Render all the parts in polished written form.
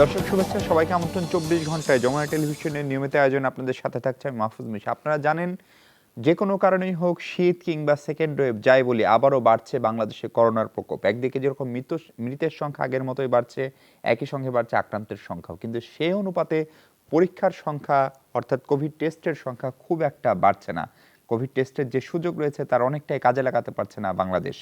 দর্শক শুভেচ্ছা, সবাইকে আমন্ত্রণ ২৪ ঘন্টায় যমুনা টেলিভিশনের নিয়মিত আয়োজন। আপনাদের সাথে থাকছে আমি মাহফুজ মিশা। আপনারা জানেন, যে কোনো কারণেই হোক, শীত কিংবা সেকেন্ড ওয়েভ যাই বলি, আবারও বাড়ছে বাংলাদেশে করোনার প্রকোপ। একদিকে যেরকম মৃতের সংখ্যা আগের মতোই বাড়ছে, একই সঙ্গে বাড়ছে আক্রান্তের সংখ্যাও। কিন্তু সেই অনুপাতে পরীক্ষার সংখ্যা, অর্থাৎ কোভিড টেস্টের সংখ্যা খুব একটা বাড়ছে না। কোভিড টেস্টের যে সুযোগ রয়েছে তার অনেকটাই কাজে লাগাতে পারছে না বাংলাদেশ।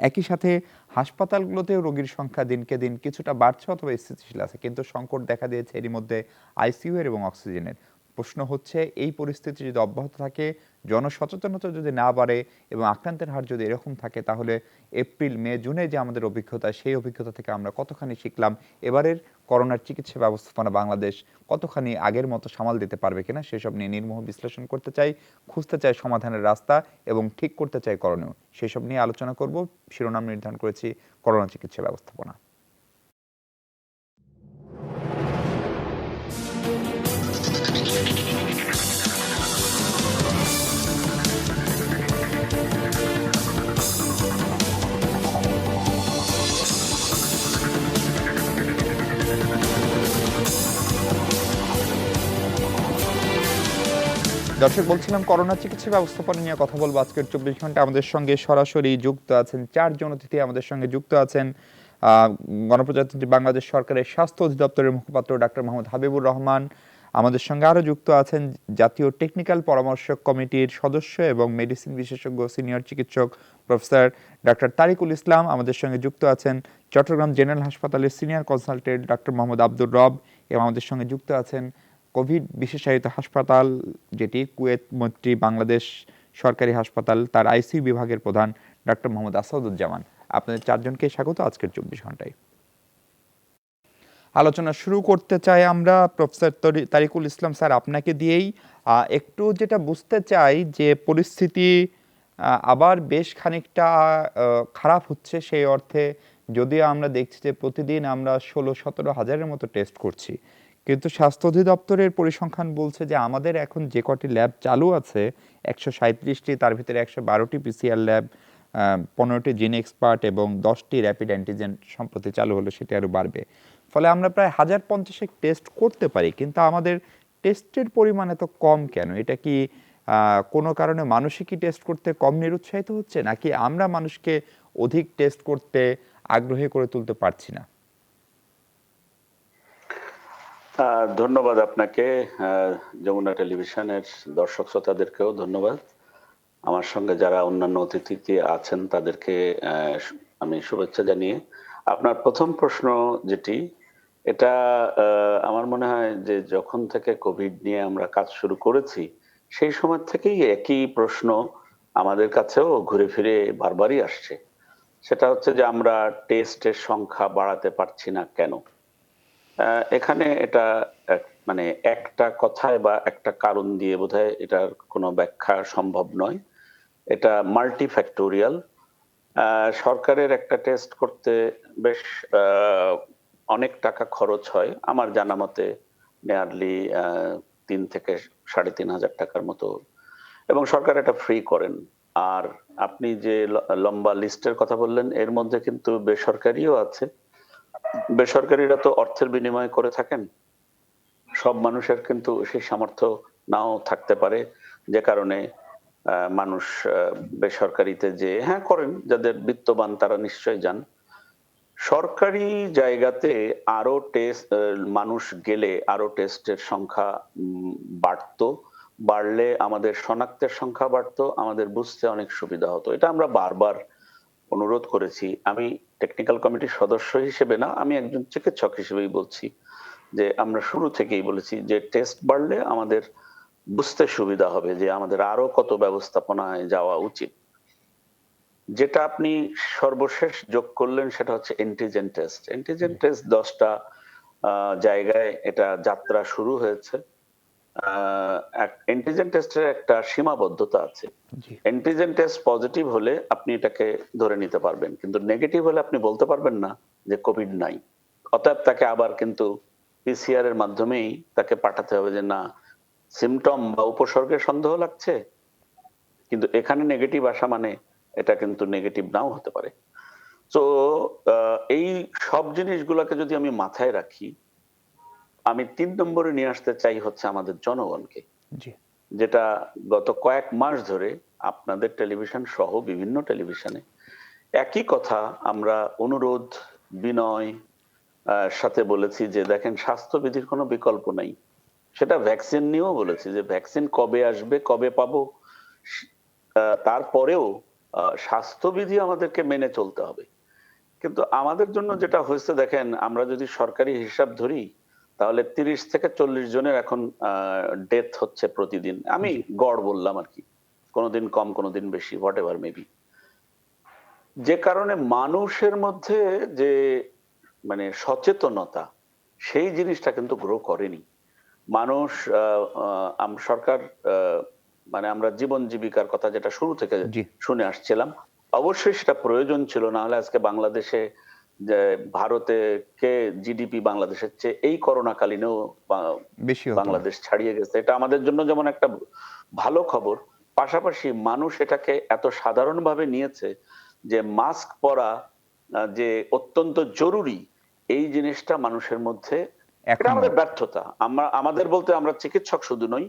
একই সাথে হাসপাতালগুলোতেও রোগীর সংখ্যা দিনকে দিন কিছুটা বাড়ছে অথবা স্থিতিশীল আছে, কিন্তু সংকট দেখা দিয়েছে এরই মধ্যে আইসিইউ এর এবং অক্সিজেনের। প্রশ্ন হচ্ছে, এই পরিস্থিতি যদি অব্যাহত থাকে, জনসচেতনতা যদি না বাড়ে এবং আক্রান্তের হার যদি এরকম থাকে, তাহলে এপ্রিল, মে, জুনে যে আমাদের অভিজ্ঞতা, সেই অভিজ্ঞতা থেকে আমরা কতখানি শিখলাম, এবারের করোনার চিকিৎসা ব্যবস্থাপনা বাংলাদেশ কতখানি আগের মতো সামাল দিতে পারবে কিনা, সেসব নিয়ে নির্মোহ বিশ্লেষণ করতে চাই, খুঁজতে চাই সমাধানের রাস্তা এবং ঠিক করতে চাই করণীয়। সেসব নিয়ে আলোচনা করব। শিরোনাম নির্ধারণ করেছি করোনা চিকিৎসা ব্যবস্থাপনা। দর্শক, বলছিলাম করোনা চিকিৎসা ব্যবস্থাপনা নিয়ে কথা বলবো আজকের ২৪ ঘন্টা। আমাদের সঙ্গে সরাসরি যুক্ত আছেন চারজন অতিথি। আমাদের সঙ্গে যুক্ত আছেন গণপ্রজাতন্ত্রী বাংলাদেশ সরকারের স্বাস্থ্য অধিদপ্তরের মুখপাত্র ডাক্তার মোহাম্মদ হাবিবুর রহমান। আমাদের সঙ্গে আরও যুক্ত আছেন জাতীয় টেকনিক্যাল পরামর্শক কমিটির সদস্য এবং মেডিসিন বিশেষজ্ঞ সিনিয়র চিকিৎসক প্রফেসর ডাক্তার তারিকুল ইসলাম। আমাদের সঙ্গে যুক্ত আছেন চট্টগ্রাম জেনারেল হাসপাতালের senior consultant doctor Mohammad Abdur রব, এবং আমাদের সঙ্গে যুক্ত আছেন কোভিড বিশেষায়িত হাসপাতাল, যেটি কুয়েত মৈত্রী বাংলাদেশ সরকারি হাসপাতাল, তার আইসিইউ বিভাগের প্রধান ডাক্তার মোহাম্মদ আসাদুজ্জামান। আপনাদের চারজনকে স্বাগত আজকের ২৪ ঘন্টায়। আলোচনা শুরু করতে চাই আমরা প্রফেসর তারিকুল ইসলাম স্যার, আপনাকে দিয়েই। একটু যেটা বুঝতে চাই যে পরিস্থিতি আবার বেশ খানিকটা খারাপ হচ্ছে, সেই অর্থে যদিও আমরা দেখছি যে প্রতিদিন আমরা ১৬-১৭ হাজারের মতো টেস্ট করছি, কিন্তু স্বাস্থ্য অধিদপ্তরের পরিসংখ্যান বলছে যে আমাদের এখন যে কটি ল্যাব চালু আছে ১৩৭টি, তার ভিতরে ১১২টি পিসিআর ল্যাব, ১৫টি জিন এক্সপার্ট এবং 10টি র্যাপিড অ্যান্টিজেন সম্প্রতি চালু হলো, সেটি আরও বাড়বে। ফলে আমরা প্রায় ১০৫০ টেস্ট করতে পারি, কিন্তু আমাদের টেস্টের পরিমাণ এত কম কেন? এটা কি কোনো কারণে মানুষই কি টেস্ট করতে কম নিরুৎসাহিত হচ্ছে, নাকি আমরা মানুষকে অধিক টেস্ট করতে আগ্রহী করে তুলতে পারছি না? ধন্যবাদ আপনাকে, যমুনা টেলিভিশনের দর্শক শ্রোতাদেরকেও ধন্যবাদ। আমার সঙ্গে যারা অন্যান্য অতিথি আছেন তাদেরকে আমি শুভেচ্ছা জানিয়ে আপনার প্রথম প্রশ্ন যেটি, এটা আমার মনে হয় যে যখন থেকে কোভিড নিয়ে আমরা কাজ শুরু করেছি সেই সময় থেকেই একই প্রশ্ন আমাদের কাছেও ঘুরে ফিরে বারবারই আসছে। সেটা হচ্ছে যে আমরা টেস্টের সংখ্যা বাড়াতে পারছি না কেন? এখানে এটা মানে একটা কথায় বা একটা কারণ দিয়ে বোধহয় এটার কোনো ব্যাখ্যা সম্ভব নয়। এটা মাল্টিফ্যাক্টোরিয়াল। সরকারের একটা টেস্ট করতে বেশ অনেক টাকা খরচ হয়। আমার জানা মতে নিয়ারলি ৩ থেকে ৩,৫০০ টাকার মতো, এবং সরকার এটা ফ্রি করেন। আর আপনি যে লম্বা লিস্টের কথা বললেন, এর মধ্যে কিন্তু বেসরকারিও আছে। বেসরকারিরা তো অর্থের বিনিময় করে থাকেন। সব মানুষের কিন্তু সেই সামর্থ্য নাও থাকতে পারে, যে কারণে মানুষ বেসরকারিতে যে হ্যাঁ করেন, যাদের বিত্তবান তারা নিশ্চয়ই যান। সরকারি জায়গাতে আরো টেস্ট, মানুষ গেলে আরো টেস্টের সংখ্যা বাড়তো। বাড়লে আমাদের শনাক্তের সংখ্যা বাড়তো, আমাদের বুঝতে অনেক সুবিধা হতো। এটা আমরা বারবার অনুরোধ করেছি। আমি টেকনিক্যাল কমিটির সদস্য হিসেবে না, আমি একজন চিকিৎসক হিসেবেই বলছি যে আমরা শুরু থেকেই বলেছি যে টেস্ট বাড়লে আমাদের বুঝতে সুবিধা হবে যে আমাদের আরো কত ব্যবস্থাপনায় যাওয়া উচিত। যেটা আপনি সর্বশেষ যোগ করলেন সেটা হচ্ছে অ্যান্টিজেন টেস্ট। অ্যান্টিজেন টেস্ট 10টা জায়গায় এটা যাত্রা শুরু হয়েছে। অ্যান্টিজেন টেস্টের একটা সীমাবদ্ধতা আছে। অ্যান্টিজেন টেস্ট পজিটিভ হলে আপনি এটাকে ধরে নিতে পারবেন, কিন্তু নেগেটিভ হলে আপনি বলতে পারবেন না যে কোভিড নাই। অতএব তাকে আবার কিন্তু পিসিআর এর মাধ্যমেই তাকে পাঠাতে হবে যে না, সিমটম বা উপসর্গের সন্দেহ লাগছে, কিন্তু এখানে নেগেটিভ আসা মানে এটা কিন্তু নেগেটিভ নাও হতে পারে। তো এই সব জিনিসগুলোকে যদি আমি মাথায় রাখি, আমি ৩ নম্বরে নিয়ে আসতে চাই হচ্ছে আমাদের জনগণকে। জি, যেটা গত কয়েক মাস ধরে আপনাদের টেলিভিশন সহ বিভিন্ন টেলিভিশনে একই কথা আমরা অনুরোধ, বিনয় সাথে বলেছি যে দেখেন স্বাস্থ্যবিধির কোনো বিকল্প নাই। সেটা ভ্যাকসিন নিয়েও বলেছি যে ভ্যাকসিন কবে আসবে, কবে পাবো? তারপরেও স্বাস্থ্যবিধি আমাদেরকে মেনে চলতে হবে। কিন্তু আমাদের জন্য যেটা হয়েছে দেখেন, আমরা যদি সরকারি হিসাব ধরি, তাহলে ৩০ থেকে ৪০ জনের এখন ডেথ হচ্ছে প্রতিদিন। আমি জি, গড় বললাম আরকি। কোনদিন কম, কোনদিন বেশি, হোয়াটএভার মেবি। যে কারণে মানুষের মধ্যে যে মানে সচেতনতা, সেই জিনিসটা কিন্তু গ্রো করেনি। মানুষ আ আ সরকার আ মানে আমরা জীবন জীবিকার কথা যেটা শুরু থেকে জি, শুনে আসছিলাম, অবশ্যই সেটা প্রয়োজন ছিল। না হলে আজকে বাংলাদেশে যে ভারতে কে জিডিপি বাংলাদেশের চেয়ে এই করোনাকালীনেও বা বেশি হতো না। বাংলাদেশ ছাড়িয়ে গেছে। এটা আমাদের জন্য যেমন একটা ভালো খবর, পাশাপাশি মানুষ এটাকে এত সাধারণভাবে নিয়েছে যে মাস্ক পরা যে অত্যন্ত জরুরি, এই জিনিসটা মানুষের মধ্যে এটা এখনো আমাদের ব্যর্থতা। আমাদের বলতে আমরা চিকিৎসক শুধু নই,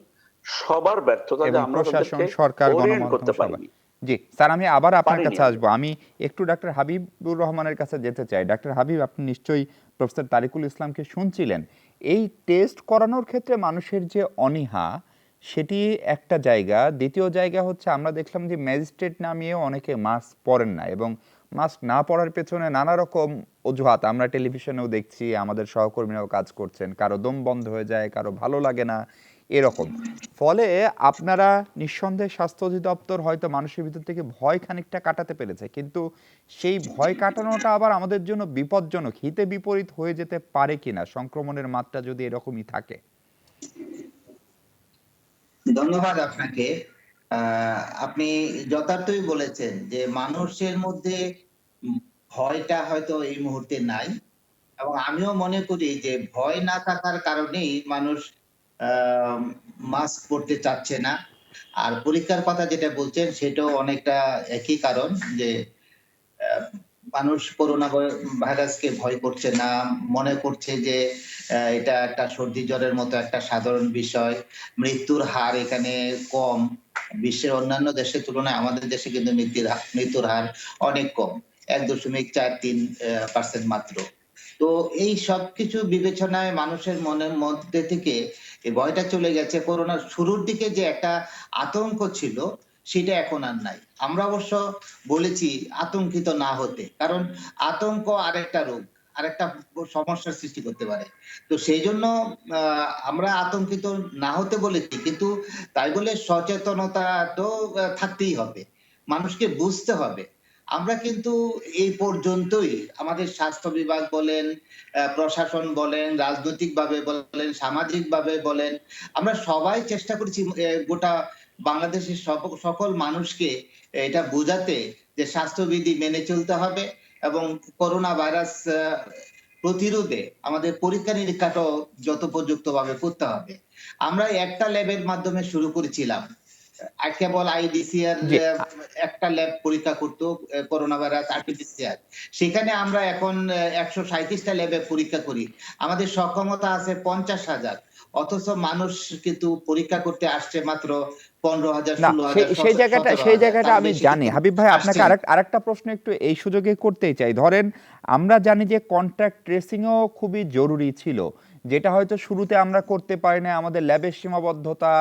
সবার ব্যর্থতা যে এবং আমরা প্রশাসন, তাদেরকে সরকার, ওরিয়েন্ট গণমাধ্যম করতে সবাই। পারিনি। জি, স্যার আমি আবার আপনার পারিনি কাছে আমরা। আসবো। আমি একটু ডাক্তার হাবিবুর রহমানের কাছে যেতে চাই। ডাক্তার হাবিব, আপনি নিশ্চয়ই প্রফেসর তারিকুল ইসলামকে শুনছিলেন। এই টেস্ট করানোর ক্ষেত্রে মানুষের যে অনীহা, সেটি একটা জায়গা। দ্বিতীয় জায়গা হচ্ছে আমরা দেখলাম যে ম্যাজিস্ট্রেট নামিয়েও অনেকে মাস্ক পরেন না এবং মাস্ক না পরার পেছনে নানা রকম অজুহাত আমরা টেলিভিশনেও দেখছি, আমাদের সহকর্মীরাও কাজ করছেন। কারো দম বন্ধ হয়ে যায়, কারো ভালো লাগে না, এরকম। ফলে আপনারা নিঃসন্দেহে স্বাস্থ্য অধিদপ্তর হয়তো মানুষের ভিতর থেকে ভয় খানিকটা কাটাতে পেরেছে। কিন্তু সেই ভয় কাটানোটা আবার আমাদের জন্য বিপজ্জনক, হিতে বিপরীত হয়ে যেতে পারে কিনা সংক্রমণের মাত্রা যদি এরকমই থাকে? ধন্যবাদ আপনাকে। আপনি যথার্থই বলেছেন যে মানুষের মধ্যে ভয়টা হয়তো এই মুহূর্তে নাই। এবং আমিও মনে করি যে ভয় না থাকার কারণেই মানুষ আ মাস্ক পড়তে চাচ্ছে না। আর পরীক্ষার কথা যেটা বলছেন সেটাও অনেকটা একই কারণ যে আ মানুষ করোনা ভাইরাসকে ভয় করছে না। মনে করছে যে এটা একটা সর্দি জ্বরের মতো একটা সাধারণ বিষয়। মৃত্যুর হার এখানে কম। বিশ্বের অন্যান্য দেশের তুলনায় আমাদের দেশে কিন্তু মৃত্যুর হার অনেক কম। ১.৪৩% মাত্র। তো এই সবকিছু বিবেচনায় মানুষের মনের মধ্যে থেকে এই ভয়টা চলে গেছে। করোনার শুরুর দিকে যে একটা আতঙ্ক ছিল সেটা এখন আর নাই। আমরা অবশ্য বলেছি আতঙ্কিত না হতে। কারণ আতঙ্ক আরেকটা রোগ, আরেকটা সমস্যার সৃষ্টি করতে পারে। তো সেইজন্য আ আমরা আতঙ্কিত না হতে বলেছি। কিন্তু তাই বলে সচেতনতা তো থাকতেই হবে। মানুষকে বুঝতে হবে। আমরা কিন্তু এই পর্যন্তই আমাদের স্বাস্থ্য বিভাগ বলেন, প্রশাসন বলেন, রাজনৈতিকভাবে বলেন, সামাজিকভাবে বলেন, আমরা সবাই চেষ্টা করেছি গোটা বাংলাদেশের সকল মানুষকে এটা বোঝাতে যে স্বাস্থ্যবিধি মেনে চলতে হবে এবং করোনা ভাইরাস প্রতিরোধে আমাদের পরীক্ষা-নিরীক্ষাটাও যথোপযুক্তভাবে করতে হবে। আমরা একটা ল্যাবের মাধ্যমে শুরু করেছিলাম। কেবল আইডিসিআর জি, একটা ল্যাব পরীক্ষা করত করোনা ভাইরাস আরটিপিসিআর। সেখানে আমরা এখন ১৩৭ টা ল্যাবে পরীক্ষা করি। আমাদের সক্ষমতা আছে ৫০,০০০। অথচ মানুষ কিন্তু পরীক্ষা করতে আসছে মাত্র ১৫,০০০, না, ১৬,০০০, সেই জায়গাটা ১৭,০০০ জায়গাটা তার আমি বেশি জানি। কিন্তু হাবিব ভাই, আপনাকে আসছে না। আরেকটা প্রশ্ন একটু এই সুযোগে করতেই চাই। ধরেন আমরা জানি যে কনট্যাক্ট ট্রেসিং ও খুবই জরুরি ছিল। যেটা হয়তো শুরুতে আমরা করতে পারি নাই, আমাদের ল্যাবের সীমাবদ্ধতা,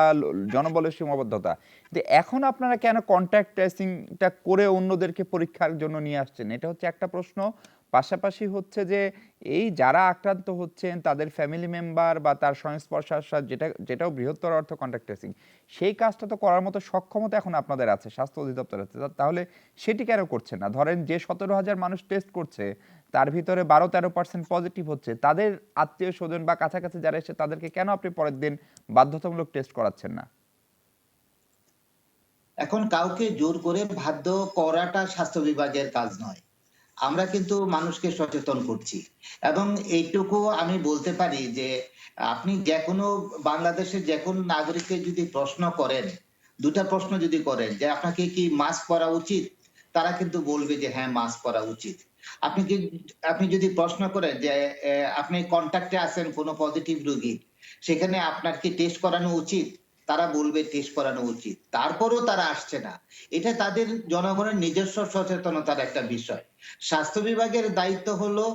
জনবলের সীমাবদ্ধতা। কিন্তু এখন আপনারা কেন কনট্যাক্ট ট্রেসিংটা করে অন্যদেরকে পরীক্ষার জন্য নিয়ে আসছেন? এটা হচ্ছে একটা প্রশ্ন। পাশাপাশি হচ্ছে যে এই যারা আক্রান্ত হচ্ছেন তাদের ফ্যামিলি মেম্বার বা তার সংস্পর্শে আসা, যেটাও বৃহত্তর অর্থ কনট্যাক্ট ট্রেসিং। সেই কাজটা তো করার মতো সক্ষমতা এখন আপনাদের আছে, স্বাস্থ্য অধিদপ্তর আছে। তাহলে সেটি কেন করছেন না? ধরেন যে ১৭,০০০ মানুষ টেস্ট করছে, তার ভিতরে ১২-১৩% পজিটিভ হচ্ছে। তাদের আত্মীয়-স্বজন বা কাছাকাছি যারা এসে তাদেরকে কেন আপনি পরের দিন বাধ্যতামূলক টেস্ট করাচ্ছেন না? এখন কাউকে জোর করে বাধ্য করাটা স্বাস্থ্য বিভাগের কাজ নয়। আমরা কিন্তু মানুষকে সচেতন করছি এবং এইটুকু আমি বলতে পারি যে আপনি যেকোনো বাংলাদেশের যেকোনো নাগরিককে যদি প্রশ্ন করেন, ২ টা প্রশ্ন যদি করেন যে আপনাকে কি মাস্ক পরা উচিত? তারা কিন্তু বলবে যে হ্যাঁ, মাস্ক পরা উচিত। আপনি কি আপনি যদি প্রশ্ন করেন যে আপনি কন্টাক্টে আছেন কোনো পজিটিভ রোগী, সেখানে আপনার কি টেস্ট করানো উচিত? তারা বলবে টেস্ট করানো উচিত। তারপরেও তারা আসছে না। এটা তাদের জনগণের নিজস্ব সচেতনতার একটা বিষয়। স্বাস্থ্য বিভাগের দায়িত্ব হলো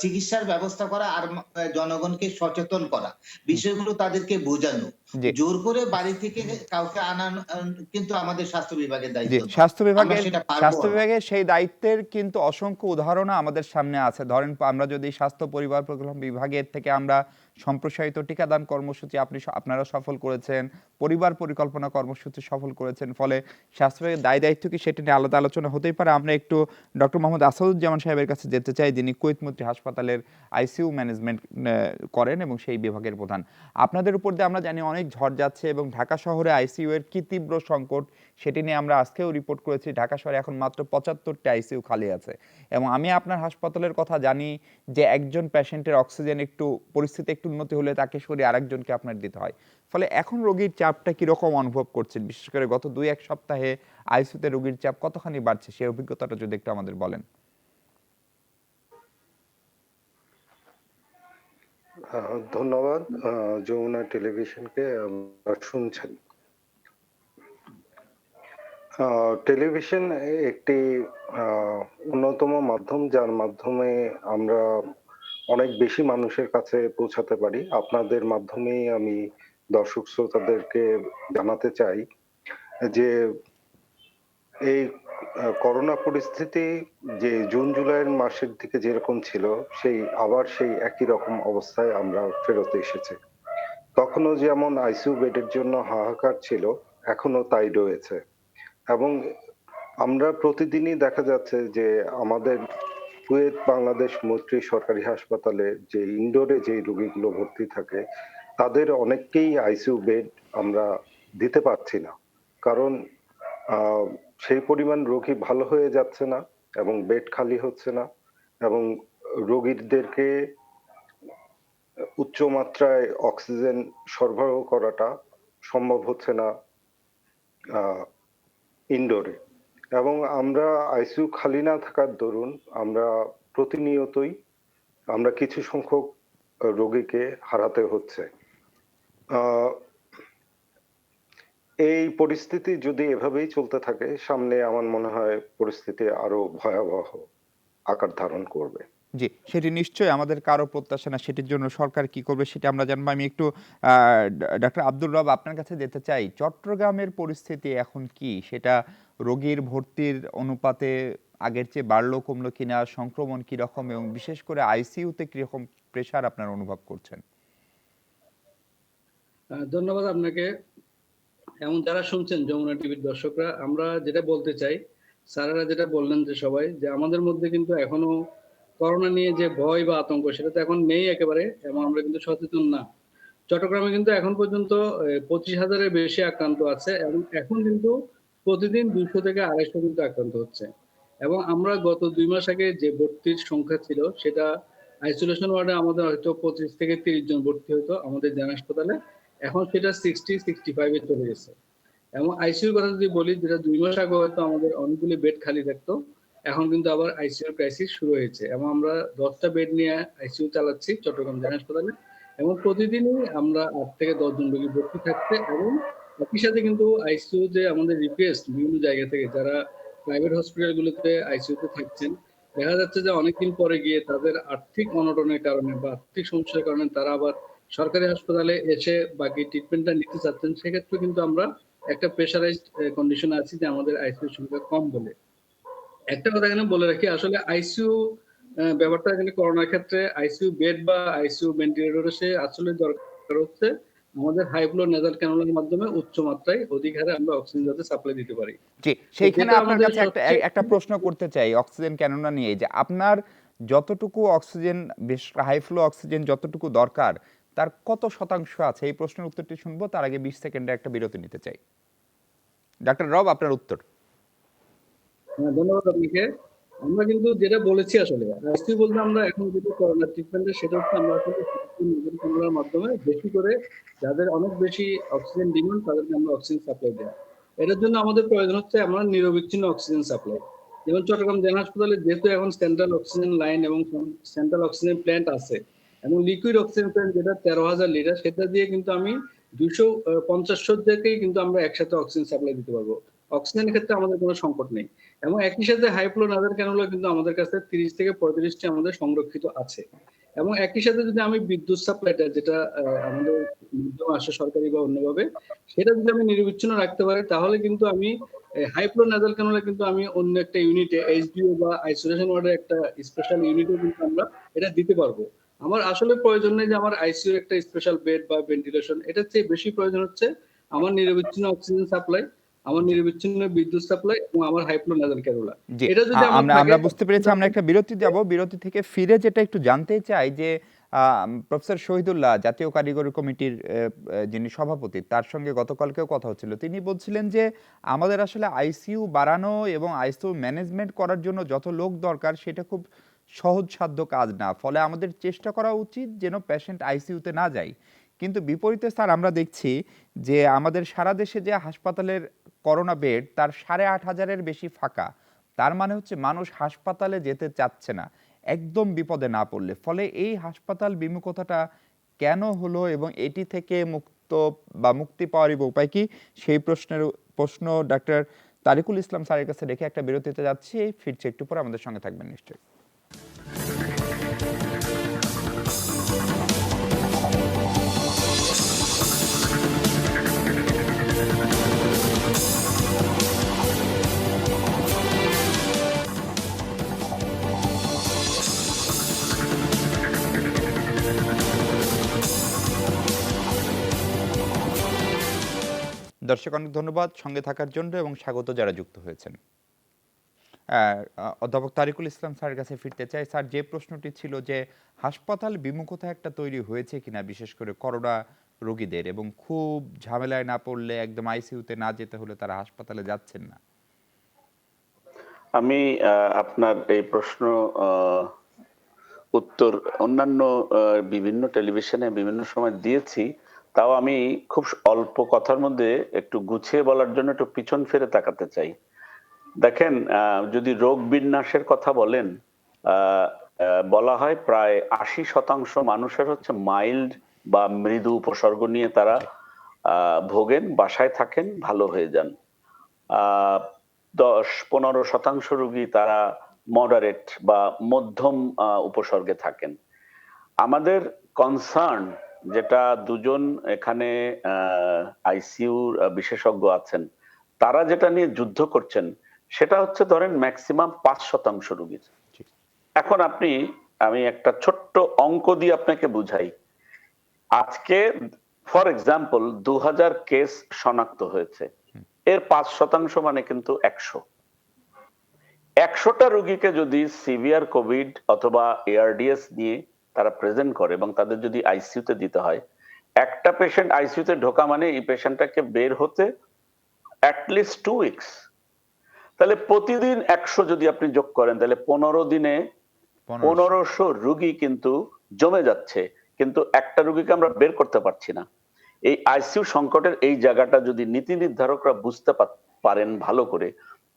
চিকিৎসার ব্যবস্থা করা আর জনগণকে সচেতন করা। বিষয়গুলো তাদেরকে বোঝানো। জি জোর করে বাড়ি থেকে কাউকে আনা কিন্তু আমাদের স্বাস্থ্য বিভাগের জি দায়িত্ব নয়। আমরা সেটা পারবও স্বাস্থ্য না। বিভাগের সেই দায়িত্বের কিন্তু অসংখ্য উদাহরণও আমাদের সামনে আছে। ধরেন আমরা যদি স্বাস্থ্য পরিবার কল্যাণ বিভাগের থেকে আমরা সম্প্রসারিত টিকাদান কর্মসূচি আপনারা সফল করেছেন, পরিবার পরিকল্পনা কর্মসূচি সফল করেছেন। ফলে স্বাস্থ্য বিভাগের দায়-দায়িত্ব কি সেটা নিয়ে আলাদা আলোচনা হতেই পারে। আমরা একটু ডক্টর মোহাম্মদ আসাদুজ্জামান সাহেবের কাছে যেতে চাই, যিনি কুয়েত মৈত্রী হাসপাতালের আইসিইউ ম্যানেজমেন্ট করেন এবং সেই বিভাগের প্রধান। আপনাদের উপর দিয়ে আমরা জানি অনেক ঝড় যাচ্ছে এবং ঢাকা শহরে আইসিইউ এর কি তীব্র সংকট সেটি নিয়ে আমরা আজকেও রিপোর্ট করেছি। ঢাকা শহরে এখন মাত্র ৭৫টি আইসিইউ খালি আছে এবং আমি আপনার হাসপাতালের কথা জানি যে একজন পেশেন্টের অক্সিজেন পরিস্থিতি একটু উন্নতি হলে তাকে সরিয়ে আরেকজনকে আপনার দিতে হয়। ফলে এখন রোগীর চাপটা কিরকম অনুভব করছেন? বিশেষ করে গত ২-১ সপ্তাহে আইসিইউতে রোগীর চাপ কতখানি বাড়ছে সেই অভিজ্ঞতাটা যদি একটু আমাদের বলেন। ধন্যবাদ যমুনা টেলিভিশনকে। শুনছেন, টেলিভিশন একটি অন্যতম মাধ্যম, যার মাধ্যমে আমরা অনেক বেশি মানুষের কাছে পৌঁছাতে পারি। আপনাদের মাধ্যমেই আমি দর্শক শ্রোতাদেরকে জানাতে চাই যে এই করোনা পরিস্থিতি যে জুন জুলাইয়ের মাসের দিকে যেরকম ছিল, আবার সেই একই রকম অবস্থায় আমরা ফেরত এসেছি। তখনও যেমন আইসিইউ বেডের জন্য হাহাকার ছিল, এখনো তাই রয়েছে। এবং আমরা প্রতিদিনই দেখা যাচ্ছে যে আমাদের কুয়েত বাংলাদেশ মৈত্রী সরকারি হাসপাতালে যে ইনডোরে যে রোগীগুলো ভর্তি থাকে, তাদের অনেককেই আইসিইউ বেড আমরা দিতে পারছি না। কারণ সেই পরিমাণ রোগী ভালো হয়ে যাচ্ছে না এবং বেড খালি হচ্ছে না, এবং রোগীদেরকে উচ্চ মাত্রায় অক্সিজেন সরবরাহ করাটা সম্ভব হচ্ছে না ইনডোরে। এবং আমরা আইসিইউ খালি না থাকার দরুন আমরা প্রতিনিয়তই কিছু সংখ্যক রোগীকে হারাতে হচ্ছে। এই পরিস্থিতি যদি এভাবেই চলতে থাকে, সামনে আমার মনে হয় পরিস্থিতি আরো ভয়াবহ আকার ধারণ করবে। জি, সেটি নিশ্চয়ই আমাদের কারো প্রত্যাশা না। সেটির জন্য সরকার কি করবে সেটা আমরা জানবো। আমি একটু ডক্টর আব্দুর রব আপনার কাছে যেতে চাই। চট্টগ্রামের পরিস্থিতি এখন কি? সেটা রোগীর ভর্তির অনুপাতে আগের চেয়ে বাড়লো কমলো কিনা? সংক্রমণ কিরকম এবং বিশেষ করে আইসিইউতে কিরকম প্রেশার আপনারা অনুভব করছেন? ধন্যবাদ আপনাকে এবং যারা শুনছেন যমুনা টিভির দর্শকরা। আমরা যেটা বলতে চাই, স্যারেরা যেটা বললেন যে সবাই, যে আমাদের মধ্যে কিন্তু এখনো করোনা নিয়ে যে ভয় বা আতঙ্ক সেটা তো এখন নেই একেবারে, এবং আমরা কিন্তু সচেতন না। চট্টগ্রামে কিন্তু এখন পর্যন্ত 25,000-এর বেশি আক্রান্ত আছে এবং এখন কিন্তু প্রতিদিন 200 থেকে 250 কিন্তু আক্রান্ত হচ্ছে। এবং আমরা গত 2 মাস আগে যে ভর্তির সংখ্যা ছিল, সেটা আইসোলেশন ওয়ার্ডে আমাদের হয়তো 25 থেকে 30 জন ভর্তি হতো আমাদের জেলা হাসপাতালে। এখন সেটা 60-65 এ চলে গেছে। এবং আইসিইউর কথা যদি বলি, যেটা 2 মাস আগে হয়তো আমাদের অনেকগুলি বেড খালি থাকতো, এখন কিন্তু আবার আইসিইউ ক্রাইসিস শুরু হয়েছে এবং আমরা 10টা বেড নিয়ে আইসিইউ চালাচ্ছি চট্টগ্রাম জেলা হাসপাতালে। এবং প্রতিদিনই আমরা 8 থেকে 10 জন রোগী ভর্তি থাকছে। এবং একই সাথে কিন্তু আইসিইউ যে আমাদের রিকোয়েস্ট বিভিন্ন জায়গা থেকে, যারা প্রাইভেট হসপিটালগুলোতে আইসিইউতে থাকছেন, দেখা যাচ্ছে যে অনেকদিন পরে গিয়ে তাদের আর্থিক অনটনের কারণে বা আর্থিক সমস্যার কারণে তারা আবার সরকারি হাসপাতালে এসে বাকি ট্রিটমেন্টটা নিতে চাচ্ছেন। সেক্ষেত্রে কিন্তু আমরা একটা প্রেশারাইজড কন্ডিশনে আছি যে আমাদের আইসিইউ সংখ্যা কম বলে। একটা কথা এখানে বলে রাখি, আসলে আইসিইউ ব্যাপারটা এখানে করোনার ক্ষেত্রে আইসিইউ বেড বা আইসিইউ ভেন্টিলেটর সে আসলে দরকার হচ্ছে আমাদের হাই ফ্লো নেজাল ক্যানুলার মাধ্যমে উচ্চ মাত্রায় অধিক হারে আমরা অক্সিজেন যাতে সাপ্লাই দিতে পারি। জি, সেইখানে যেটা আপনার আমাদের কাছে একটা প্রশ্ন করতে চাই অক্সিজেন ক্যানুলা নিয়ে, যে আপনার যতটুকু অক্সিজেন, বিশেষ করে হাই ফ্লো অক্সিজেন যতটুকু দরকার তার কত শতাংশ আছে? এই প্রশ্নের উত্তরটি শুনবো, তার আগে 20 সেকেন্ডের একটা বিরতি নিতে চাই। ডাক্তার রব, আপনার উত্তর। ধন্যবাদ আপনাকে। আমরা কিন্তু যেটা বলেছি, আসলে আইসিইউ বলতে আমরা এখন যেটা করোনা ট্রিটমেন্টে, সেটা হচ্ছে আমরা আসলে নেজাল ক্যানুলার মাধ্যমে বেশি করে যাদের অনেক বেশি অক্সিজেন ডিমান্ড তাদেরকে আমরা অক্সিজেন সাপ্লাই দেই। এটার জন্য আমাদের প্রয়োজন হচ্ছে আমরা নিরবিচ্ছিন্ন অক্সিজেন সাপ্লাই। যেমন চট্টগ্রাম জেনারেল হাসপাতালে যেহেতু এখন সেন্ট্রাল অক্সিজেন লাইন এবং সেন্ট্রাল অক্সিজেন প্ল্যান্ট আছে এবং লিকুইড অক্সিজেন প্ল্যান্ট যেটা 13,000 লিটার, সেটা দিয়ে কিন্তু আমি 250 শয্যাকেই কিন্তু আমরা একসাথে অক্সিজেন সাপ্লাই দিতে পারবো। অক্সিজেনের ক্ষেত্রে আমাদের কোনো সংকট নেই। এবং একই সাথে হাই ফ্লো নাজাল ক্যানুলা কিন্তু আমাদের কাছে 30 থেকে 35টি আমাদের সংরক্ষিত আছে। এবং একই সাথে যদি আমি বিদ্যুৎ সাপ্লাইটা যেটা আমাদের মাধ্যমে আসে সরকারি বা অন্যভাবে, সেটা যদি আমি নিরবিচ্ছিন্ন রাখতে পারি, তাহলে কিন্তু আমি হাই ফ্লো নাজাল ক্যানুলা কিন্তু আমি অন্য একটা ইউনিটে এইচডিইউ বা আইসোলেশন ওয়ার্ডের একটা স্পেশাল ইউনিটে কিন্তু আমরা এটা দিতে পারবো। আমার আসলে প্রয়োজন নেই যে আমার আইসিইউ একটা স্পেশাল বেড বা ভেন্টিলেশন, এটার চেয়ে বেশি প্রয়োজন হচ্ছে আমার নিরবিচ্ছিন্ন অক্সিজেন সাপ্লাই, আমার জি নিরবিচ্ছিন্ন বিদ্যুৎ সাপ্লাই এবং আমার হাই ফ্লো নাজাল ক্যানুলা। জি এটা যদি আমার আমরা থাকে আমরা বুঝতে পেরেছি। আমরা একটা বিরতি যাব, বিরতি থেকে ফিরে যেটা একটু জানতে চাই যে প্রফেসর শহীদুল্লাহ জাতীয় কারিগরি কমিটির যিনি সভাপতি, তার সঙ্গে গতকালকেও কথা হচ্ছিল। তিনি বলছিলেন যে আমাদের আসলে আইসিইউ বাড়ানো এবং আইসিইউ ম্যানেজমেন্ট করার জন্য যত লোক দরকার সেটা খুব সহজসাধ্য কাজ না, ফলে আমাদের চেষ্টা করা উচিত যেন পেশেন্ট আইসিইউতে না যায়। কিন্তু বিপরীতে স্যার আমরা দেখছি যে আমাদের সারা দেশে যে হাসপাতালের করোনা বেড তার 8,500-এর বেশি ফাঁকা। তার মানে হচ্ছে মানুষ হাসপাতালে যেতে চাচ্ছে না একদম বিপদে না পড়লে। ফলে এই হাসপাতাল বিমুখতাটা কেন হলো এবং এটি থেকে মুক্ত বা মুক্তি পাওয়ার উপায় কি, সেই প্রশ্ন ডাক্তার তারিকুল ইসলাম স্যারের কাছে রেখে একটা বিরতিতে যাচ্ছি। ফিরছে একটু পর, আমাদের সঙ্গে থাকবেন নিশ্চয়ই। দর্শক অনেক ধন্যবাদ সঙ্গে থাকার জন্য এবং স্বাগত যারা যুক্ত হয়েছেন। অধ্যাপক তারিকুল ইসলাম স্যারের কাছে ফিরতে চাই। স্যার, যে প্রশ্নটি ছিল যে হাসপাতাল বিমুখতা একটা তৈরি হয়েছে কিনা বিশেষ করে করোনা রোগীদের, এবং খুব ঝামেলায় না পড়লে একদম আইসিইউতে না যেতে হলে তারা হাসপাতালে যাচ্ছেন না। আমি আপনার এই প্রশ্ন উত্তর অন্যান্য বিভিন্ন টেলিভিশনে বিভিন্ন সময় দিয়েছি। তাও আমি খুব অল্প কথার মধ্যে একটু গুছিয়ে বলার জন্য একটু পিছন ফিরে তাকাতে চাই। দেখেন, যদি রোগ বিন্যাসের কথা বলেন, বলা হয় প্রায় 80% মানুষের হচ্ছে মাইল্ড বা মৃদু উপসর্গ নিয়ে তারা ভোগেন, বাসায় থাকেন, ভালো হয়ে যান। 10-15% রোগী তারা মডারেট বা মধ্যম উপসর্গে থাকেন। আমাদের কনসার্ন যেটা, দুজন এখানে আইসিইউ বিশেষজ্ঞ আছেন, তারা যেটা নিয়ে যুদ্ধ করছেন সেটা হচ্ছে ধরেন ম্যাক্সিমাম 5% রোগীর। এখন আমি একটা ছোট্ট অঙ্ক দিয়ে আপনাকে বুঝাই। আজকে ফর এক্সাম্পল 2000 কেস শনাক্ত হয়েছে, এর 5% মানে কিন্তু 100টা রোগীকে যদি সিভিয়ার কোভিড অথবা এআরডিএস নিয়ে তারা প্রেজেন্ট করে এবং তাদের যদি আইসিইউতে দিতে হয়, একটা পেশেন্ট আইসিইউতে ঢোকা মানে এই পেশেন্টটাকে বের হতে অ্যাটলিস্ট 2 উইকস। তাহলে প্রতিদিন 100 যদি আপনি যোগ করেন, তাহলে 15 দিনে 1500 রোগী কিন্তু জমে যাচ্ছে, কিন্তু একটা রোগীকে আমরা বের করতে পারছি না। এই আইসিইউ সংকটের এই জায়গাটা যদি নীতি নির্ধারকরা বুঝতে পারেন ভালো করে,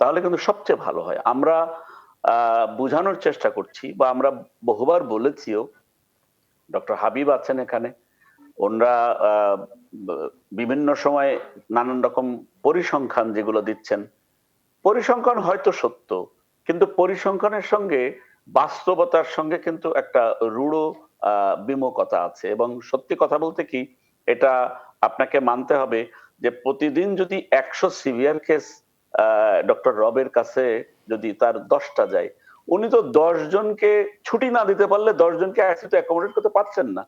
তাহলে কিন্তু সবচেয়ে ভালো হয়। আমরা বোঝানোর চেষ্টা করছি বা আমরা বহুবার বলেছিও, ডক্টর হাবিব আছেন এখানে, ওনারা বিভিন্ন সময় নানান রকম পরিসংখ্যান যেগুলো দিচ্ছেন, পরিসংখ্যান হয়তো সত্য, কিন্তু পরিসংখ্যানের সঙ্গে বাস্তবতার সঙ্গে কিন্তু একটা রূঢ় বিমুখতা আছে। এবং সত্যি কথা বলতে কি, এটা আপনাকে মানতে হবে যে প্রতিদিন যদি 100 সিভিয়ার কেস ডক্টর রবের কাছে যদি তার 10টা যায়, উনি তো 10 জনকে ছুটি না দিতে পারলে 10 জনকে আইসিইউতে অ্যাকোমোডেট করতে পারছেন না।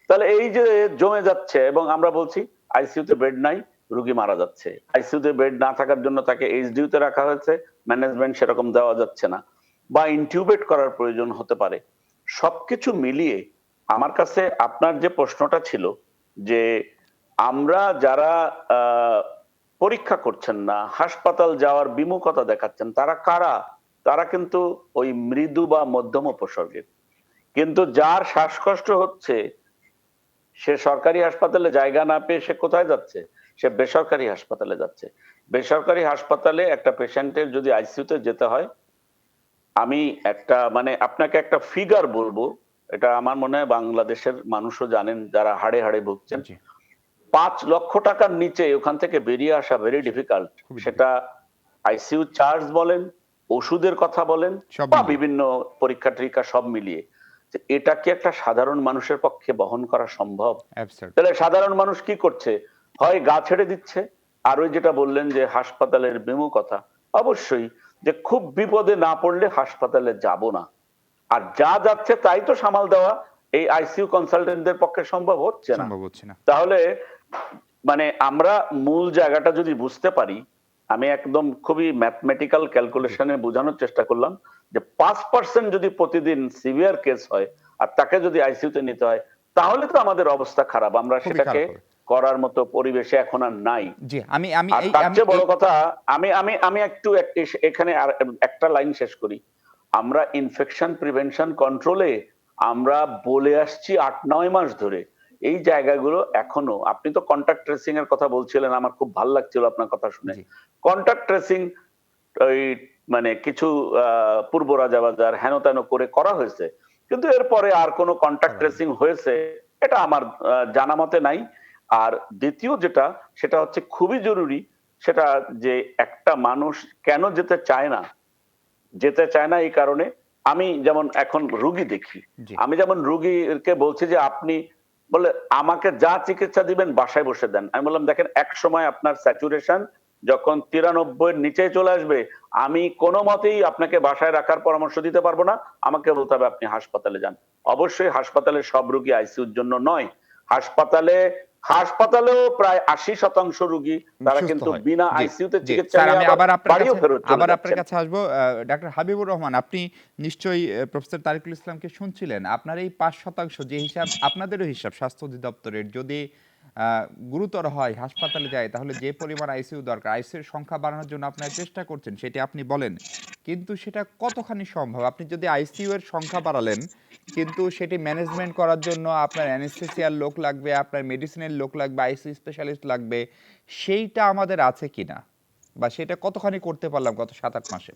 তাহলে এই যে জমে যাচ্ছে এবং আমরা বলছি আইসিইউতে বেড নাই, রোগী মারা যাচ্ছে, আইসিইউতে বেড না থাকার জন্য তাকে এইচডিইউতে রাখা হয়েছে, ম্যানেজমেন্ট সেরকম দেওয়া যাচ্ছে না, বা ইনটিউবেট করার প্রয়োজন হতে পারে। সবকিছু মিলিয়ে আমার কাছে আপনার যে প্রশ্নটা ছিল যে আমরা যারা পরীক্ষা করছেন না, হাসপাতাল যাওয়ার বিমুখতা দেখাচ্ছেন, তারা কারা? তারা কিন্তু ওই মৃদু বা মধ্যম উপসর্গের। কিন্তু যার শ্বাসকষ্ট হচ্ছে, সে সরকারি হাসপাতালে জায়গা না পেয়ে সে কোথায় যাচ্ছে? সে বেসরকারি হাসপাতালে যাচ্ছে। বেসরকারি হাসপাতালে একটা পেশেন্টের যদি আইসিইউতে যেতে হয়, আমি একটা মানে আপনাকে একটা ফিগার বলবো, এটা আমার মনে হয় বাংলাদেশের মানুষও জানেন যারা হাড়ে হাড়ে ভুগছেন। জি, ৫ লক্ষ টাকার নিচে ওখান থেকে বেরিয়ে আসা ভেরি ডিফিকাল্ট। খুবই সেটা আইসিইউ চার্জ বলেন, ওষুধের কথা বলেন সব বা মিলিয়ে। বিভিন্ন পরীক্ষা-টরীক্ষা সব মিলিয়ে। যে এটা কি একটা সাধারণ মানুষের পক্ষে বহন করা সম্ভব? অ্যাবসার্ড। তাহলে সাধারণ মানুষ কি করছে? হয় গা ছেড়ে দিচ্ছে, আর ওই যেটা বললেন যে হাসপাতালের বিমুখতা, অবশ্যই যে খুব বিপদে না পড়লে হাসপাতালে যাব না। আর যা যাচ্ছে তাই তো সামাল দেওয়া এই আইসিইউ কনসালটেন্টদের পক্ষে সম্ভব হচ্ছে না। সম্ভব হচ্ছে না। তাহলে মানে আমরা মূল জায়গাটা যদি বুঝতে পারি, আমি একদম খুবই ম্যাথমেটিক্যাল ক্যালকুলেশনে বোঝানোর চেষ্টা করলাম যে ৫% যদি প্রতিদিন সিভিয়ার কেস হয় আর তাকে যদি আইসিইউতে নিতে হয়, তাহলে তো আমাদের অবস্থা খারাপ। আমরা খুবই সেটাকে খারাপ হবে। করার মতো পরিবেশে এখন আর নাই। জি, আমি আমি আর এই তার আমি চেয়ে বড় এই কথা, আমি আমি আমি একটু এখানে আর একটা লাইন শেষ করি। আমরা ইনফেকশন প্রিভেনশন কন্ট্রোলে আমরা বলে আসছি ৮-৯ মাস ধরে। এই জায়গাগুলো এখনো, আপনি তো কন্টাক্ট ট্রেসিং এর কথা বলছিলেন, আমার খুব ভাল লাগছিল আপনার কথা শুনে। জি, কন্টাক্ট ট্রেসিং ওই মানে কিছু পূর্ব রাজাবাজার হেন তেন করে করা হয়েছে, কিন্তু এরপরে আর কোনো কন্টাক্ট করা হয়নি। ট্রেসিং হয়েছে এটা আমার জানা মতে নাই। আর দ্বিতীয় যেটা, সেটা হচ্ছে খুবই জরুরি, সেটা যে একটা মানুষ কেন যেতে চায় না এই কারণে, আমি যেমন এখন রুগী দেখি, জি, আমি যেমন রুগীকে বলছি যে আপনি বলে আমাকে যা চিকিৎসা দিবেন বাসায় বসে দেন। আমি বললাম দেখেন এক সময় আপনার স্যাচুরেশন যখন ৯৩ এর নিচে চলে আসবে, আমি কোনো মতেই আপনাকে বাসায় রাখার পরামর্শ দিতে পারবো না। আমাকে বলতে হবে আপনি হাসপাতালে যান। অবশ্যই হাসপাতালে সব রুগী আইসিইউর জন্য নয়। হাসপাতালেও প্রায় ৮০% রুগী তারা সুস্থ কিন্তু হয়। বিনা জি, আইসিইউতে জি। চিকিৎসা স্যার নিয়ে আমি আবার আবার আপনার বাড়িও কাছে ফেরত চলে আপনার যাচ্ছেন। কাছে আসবো। ডাক্তার হাবিবুর রহমান, আপনি নিশ্চয়ই প্রফেসর তারিকুল ইসলামকে শুনছিলেন। আপনার এই ৫% যে হিসাব, আপনাদেরও হিসাব স্বাস্থ্য অধিদপ্তরের, যদি আ গুরুতর হয় হাসপাতালে যায় তাহলে যে পরিমাণ আইসিইউ দরকার, আইসিইউর সংখ্যা বাড়ানোর জন্য আপনারা চেষ্টা করছেন সেটি আপনি বলেন। কিন্তু সেটা কতখানি সম্ভব? আপনি যদি আইসিইউ এর সংখ্যা বাড়ালেন, কিন্তু সেটি ম্যানেজমেন্ট করার জন্য আপনার অ্যানেসথেসিয়ার লোক লাগবে, আপনার মেডিসিনের লোক লাগবে, আইসিইউ স্পেশালিস্ট লাগবে। সেইটা আমাদের আছে কিনা? বা সেটা কতখানি করতে পারলাম গত ৭-৮ মাসে?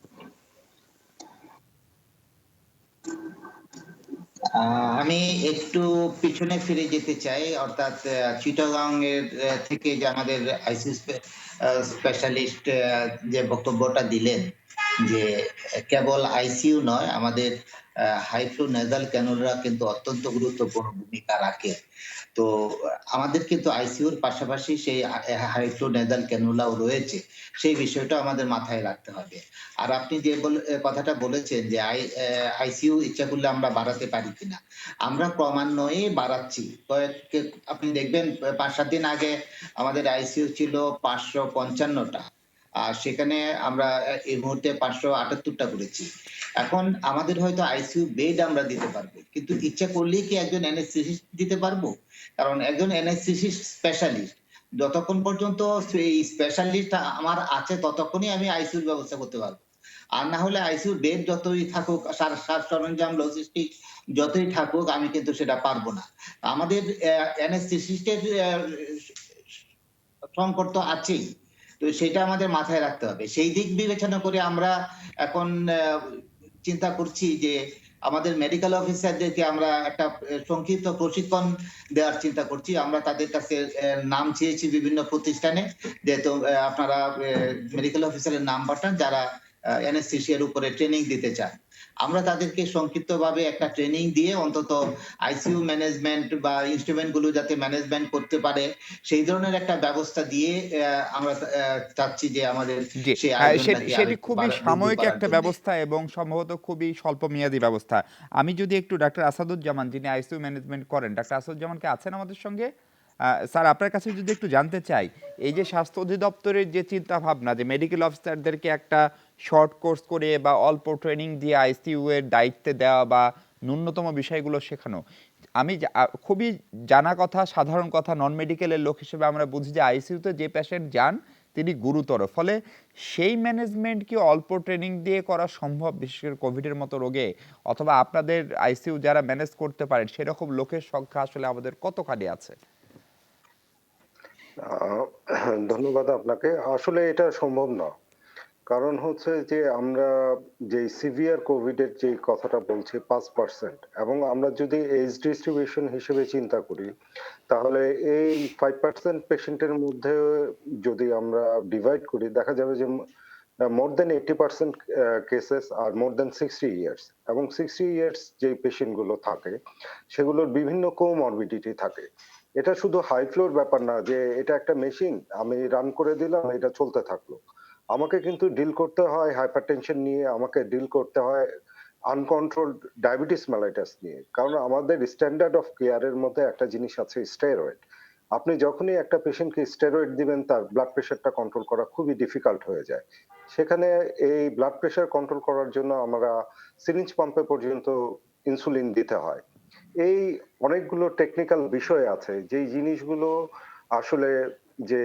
আমি একটু পিছনে ফিরে যেতে চাই, অর্থাৎ চিটাগাং এর থেকে যে আমাদের আইসিইউ স্পেশালিস্ট যে বক্তব্যটা দিলেন যে কেবল আইসিইউ নয়, আমাদের হাই ফ্লো নেজাল ক্যানুলা কিন্তু অত্যন্ত গুরুত্বপূর্ণ ভূমিকা রাখে। তো আমাদের কিন্তু আইসিইউর পাশাপাশি সেই হাই ফ্লো নেজাল ক্যানুলাও রয়েছে। সেই বিষয়টা আমাদের মাথায় রাখতে হবে। আর আপনি যে কথাটা বলেছেন যে আইসিইউ ইচ্ছা করলে আমরা বাড়াতে পারি কিনা। আমরা ক্রমান্বয়ে বাড়াচ্ছি। আপনি দেখবেন ৫-৭ দিন আগে আমাদের আইসিইউ ছিল ৫৫৫ টা। আর সেখানে আমরা এই মুহূর্তে ৫৭৮ টা করেছি। এখন আমাদের হয়তো আইসিইউ বেড আমরা দিতে পারবো। কিন্তু ইচ্ছা করলেই কি একজন অ্যানেস্থেসিস্ট দিতে পারবো? কারণ একজন অ্যানেস্থেসিস্ট স্পেশালিস্ট যতক্ষণ পর্যন্ত সেই স্পেশালিস্ট আমার আছে ততক্ষণই আমি আইসিইউর ব্যবস্থা করতে পারবো। আর না হলে আইসিইউর বেড যতই থাকুক, সাজ সরঞ্জাম, লজিস্টিক যতই থাকুক, আমি কিন্তু সেটা পারবো না। আমাদের অ্যানেস্থেসিস্টের সংকট তো আছেই। তো সেটা আমাদের মাথায় রাখতে হবে। সেই দিক বিবেচনা করে আমরা এখন চিন্তা করছি যে আমাদের মেডিকেল অফিসারদেরকে আমরা একটা সংক্ষিপ্ত প্রশিক্ষণ দেওয়ার চিন্তা করছি। আমরা তাদের কাছে নাম চেয়েছি বিভিন্ন প্রতিষ্ঠানে, যেহেতু আপনারা মেডিকেল অফিসারের নাম পাঠান যারা অ্যানেস্থেসিয়ার উপরে ট্রেনিং দিতে চান। আমরা তাদেরকে সংক্ষিপ্তভাবে একটা ট্রেনিং দিয়ে অন্তত আইসিইউ ম্যানেজমেন্ট বা ইনস্ট্রুমেন্ট গুলো যাতে ম্যানেজমেন্ট করতে পারে সেই ধরনের একটা ব্যবস্থা দিয়ে আমরা চাচ্ছি যে আমাদের জি, সেই আয়োজনটাকে সেটি আরেকটু খুবই বৃদ্ধি সাময়িক করার একটা জন্য। ব্যবস্থা এবং সম্ভবত খুবই স্বল্পমেয়াদী ব্যবস্থা। আমি যদি একটু ডাক্তার আসাদুজ্জামান, যিনি আইসিইউ ম্যানেজমেন্ট করেন, ডাক্তার আসাদুজ্জামান কি আছেন আমাদের সঙ্গে? স্যার আপনার কাছে যদি একটু জানতে চাই, এই যে স্বাস্থ্য অধিদপ্তরের যে চিন্তাভাবনা যে মেডিকেল অফিসারদেরকে একটা শর্ট কোর্স করে বা অল্প ট্রেনিং দিয়ে আইসিইউ এর দায়িত্বে দেওয়া বা ন্যূনতম বিষয়গুলো শেখানো। আমি খুবই জানা কথা, সাধারণ কথা, নন মেডিকেলের লোক হিসেবে আমরা বুঝি যে আইসিইউতে যে পেশেন্ট যান তিনি গুরুতর। ফলে সেই ম্যানেজমেন্ট কি অল্প ট্রেনিং দিয়ে করা সম্ভব, বিশেষ করে কোভিডের মতো রোগে? অথবা আপনাদের আইসিইউ যারা ম্যানেজ করতে পারেন সেরকম লোকের সংখ্যা আসলে আমাদের কতখানি আছে? ধন্যবাদ আপনাকে। আসলে এটা সম্ভব না। কারণ হচ্ছে যে আমরা যে সিভিয়ার কোভিড এর যে কথাটা বলছি 5% এবং আমরা যদি এজ ডিস্ট্রিবিউশন হিসেবে চিন্তা করি তাহলে এই 5% পেশেন্টের মধ্যে যদি আমরা ডিভাইড করি দেখা যাবে যে মোর দেন 80% কেসেস আর মোর দেন 60 ইয়ার্স এবং 60 ইয়ার্স যে পেশেন্ট গুলো থাকে সেগুলোর বিভিন্ন কোমরবিডিটি থাকে। এটা শুধু হাই ফ্লোর ব্যাপার না যে এটা একটা মেশিন আমি রান করে দিলাম এটা চলতে থাকলো। আমাকে কিন্তু ডিল করতে হয় হাইপারটেনশন নিয়ে, আমাকে ডিল করতে হয় আনকন্ট্রোলড ডায়াবেটিস মেলাইটাস নিয়ে। কারণ আমাদের স্ট্যান্ডার্ড অফ কেয়ারের মধ্যে একটা জিনিস আছে স্টেরয়েড। আপনি যখনই একটা পেশেন্টকে স্টেরয়েড দিবেন তার ব্লাড প্রেশারটা কন্ট্রোল করা খুবই ডিফিকাল্ট হয়ে যায়। সেখানে এই ব্লাড প্রেশার কন্ট্রোল করার জন্য আমরা সিরিঞ্জ পাম্পে পর্যন্ত ইনসুলিন দিতে হয়। এই অনেকগুলো টেকনিক্যাল বিষয় আছে যেই জিনিসগুলো আসলে যে